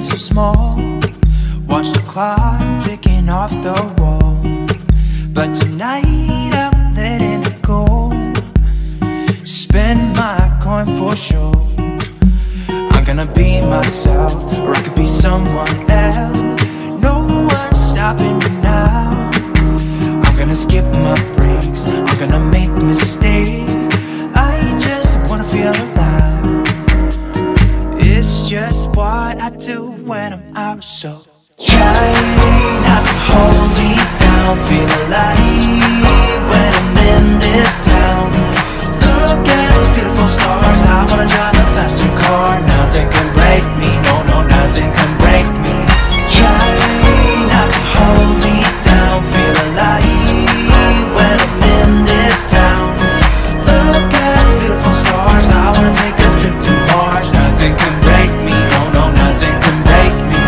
so small. Watch the clock ticking off the wall. But tonight I'm letting it go. Spend my coin for sure. I'm gonna be myself, or I could be someone else. No one's stopping me now. I'm gonna skip my breaks, I'm gonna make mistakes. I just wanna feel alive. It's just what I do when I'm out, so try not to hold me down. Feel alive when I'm in this town. Look at those beautiful stars. I wanna drive a faster car. Nothing can break me, no, no, nothing can break me. Try not to hold me down. Feel alive when I'm in this town. Look at those beautiful stars. I wanna take a trip to Mars. Nothing can break me, no, no, nothing can break me.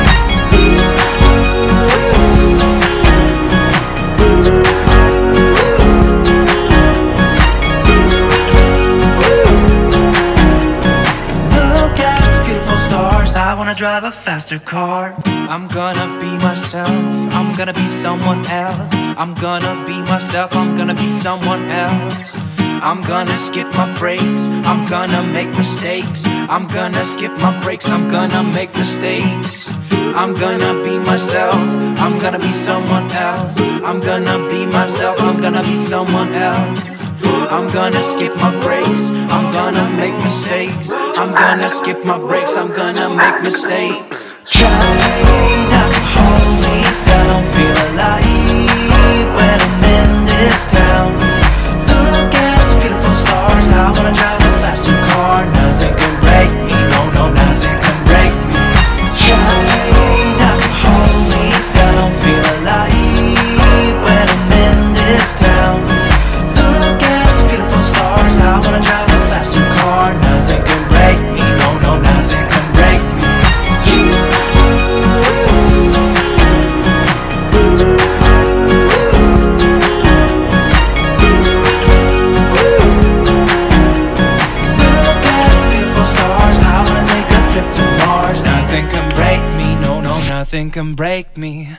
I wanna drive a faster car. I'm gonna be myself, I'm gonna be someone else. I'm gonna be myself, I'm gonna be someone else. I'm gonna skip my breaks, I'm gonna make mistakes. I'm gonna skip my breaks, I'm gonna make mistakes. I'm gonna be myself, I'm gonna be someone else. I'm gonna be myself, I'm gonna be someone else. I'm gonna skip my breaks, I'm gonna make mistakes. I'm gonna skip my breaks, I'm gonna make mistakes. Try not to hold me down. Feel alive when I'm in this town. Look at those beautiful stars. I wanna drive a faster car. Nothing can break me, no, no, nothing can break me. Try not to hold me down. Feel alive when I'm in this town. Look at those beautiful stars. I wanna drive a faster car. Nothing can break me, no, no, nothing can break me. Look at those beautiful stars. I wanna take a trip to Mars. Nothing can break me, no, no, nothing can break me.